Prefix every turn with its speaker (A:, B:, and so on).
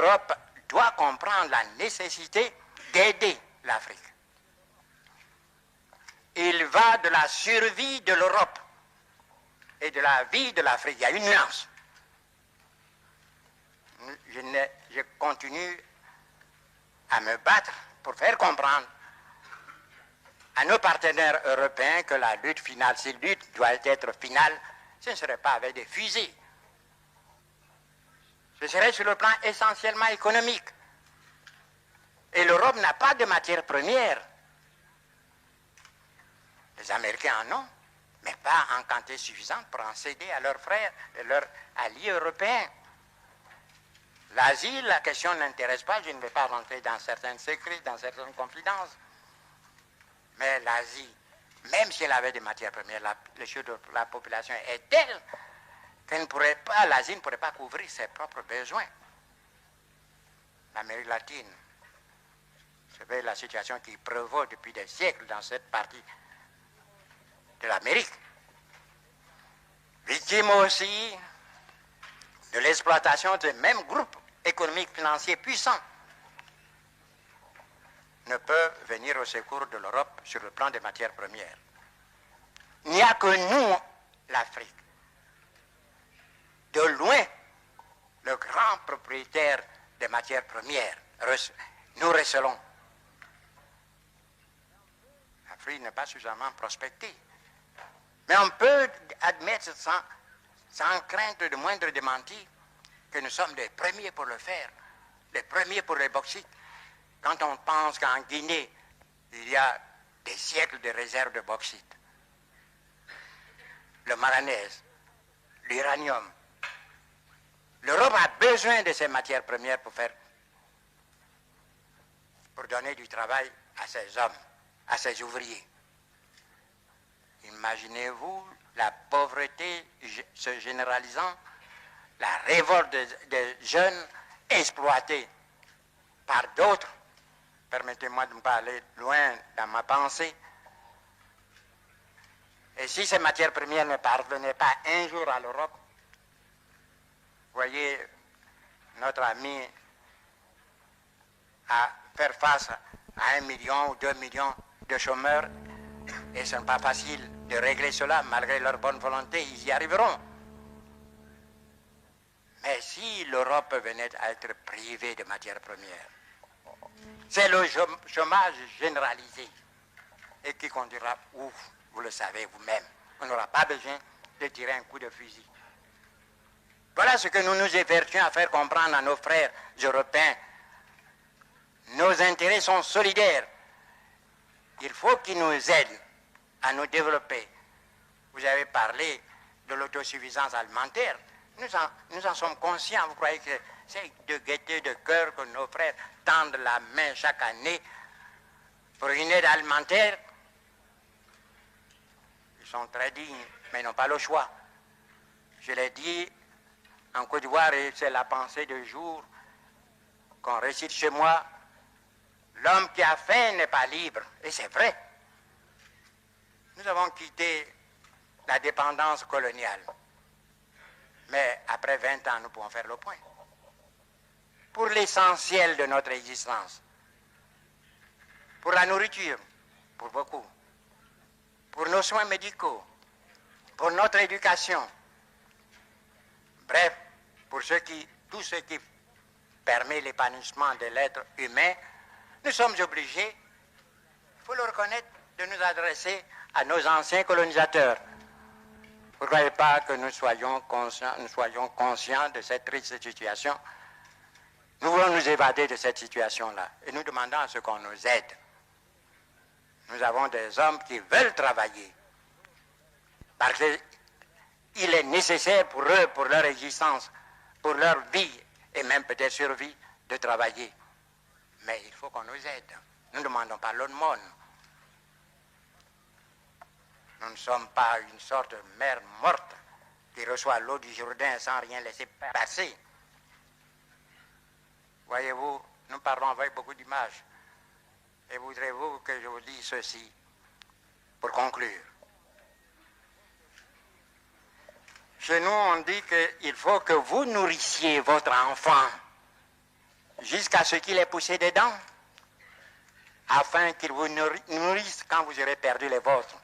A: l'Europe doit comprendre la nécessité d'aider l'Afrique. Il va de la survie de l'Europe et de la vie de l'Afrique. Il y a une nuance. Je continue à me battre pour faire comprendre à nos partenaires européens que la lutte finale, si lutte doit être finale, ce ne serait pas avec des fusées. Ce serait sur le plan essentiellement économique. Et l'Europe n'a pas de matières premières. Les Américains en ont, mais pas en quantité suffisante pour en céder à leurs frères et leurs alliés européens. L'Asie, la question n'intéresse pas, je ne vais pas rentrer dans certains secrets, dans certaines confidences. Mais l'Asie, même si elle avait des matières premières, la population est telle qu'elle ne pourrait pas, l'Asie ne pourrait pas couvrir ses propres besoins. L'Amérique latine, c'est la situation qui prévaut depuis des siècles dans cette partie de l'Amérique. Victime aussi de l'exploitation de mêmes groupes économiques financiers puissants ne peuvent venir au secours de l'Europe sur le plan des matières premières. Il n'y a que nous, l'Afrique, de loin, le grand propriétaire des matières premières. Nous recelons. L'Afrique n'est pas suffisamment prospectée. Mais on peut admettre sans crainte de moindre démenti que nous sommes les premiers pour le faire, les premiers pour les bauxites. Quand on pense qu'en Guinée, il y a des siècles de réserves de bauxite, le manganèse, l'uranium, l'Europe a besoin de ces matières premières pour donner du travail à ses hommes, à ses ouvriers. Imaginez-vous la pauvreté se généralisant, la révolte des jeunes exploités par d'autres. Permettez-moi de ne pas aller loin dans ma pensée. Et si ces matières premières ne parvenaient pas un jour à l'Europe, voyez, notre ami à faire face à 1 million ou 2 millions de chômeurs, et ce n'est pas facile de régler cela, malgré leur bonne volonté, ils y arriveront. Mais si l'Europe venait à être privée de matières premières, c'est le chômage généralisé et qui conduira où, vous le savez vous-même. On n'aura pas besoin de tirer un coup de fusil. Voilà ce que nous nous évertuons à faire comprendre à nos frères européens. Nos intérêts sont solidaires. Il faut qu'ils nous aident à nous développer. Vous avez parlé de l'autosuffisance alimentaire. Nous en sommes conscients. Vous croyez que c'est de gaieté de cœur que nos frères tendent la main chaque année pour une aide alimentaire? Ils sont très dignes, mais ils n'ont pas le choix. Je l'ai dit en Côte d'Ivoire, et c'est la pensée du jour qu'on récite chez moi: l'homme qui a faim n'est pas libre. Et c'est vrai. Nous avons quitté la dépendance coloniale. Mais après 20 ans, nous pouvons faire le point. Pour l'essentiel de notre existence. Pour la nourriture, pour beaucoup. Pour nos soins médicaux. Pour notre éducation. Bref, pour tout ce qui permet l'épanouissement de l'être humain, nous sommes obligés, il faut le reconnaître, de nous adresser à nos anciens colonisateurs. Vous ne croyez pas que nous soyons conscients de cette triste situation? Nous voulons nous évader de cette situation-là et nous demandons à ce qu'on nous aide. Nous avons des hommes qui veulent travailler parce qu'il est nécessaire pour eux, pour leur existence, pour leur vie et même peut-être survie, de travailler. Mais il faut qu'on nous aide. Nous ne demandons pas l'aumône. Nous ne sommes pas une sorte de mère morte qui reçoit l'eau du Jourdain sans rien laisser passer. Voyez-vous, nous parlons avec beaucoup d'images. Et voudrez-vous que je vous dise ceci pour conclure? Chez nous, on dit qu'il faut que vous nourrissiez votre enfant. jusqu'à ce qu'il ait poussé des dents, afin qu'il vous nourrisse quand vous aurez perdu les vôtres.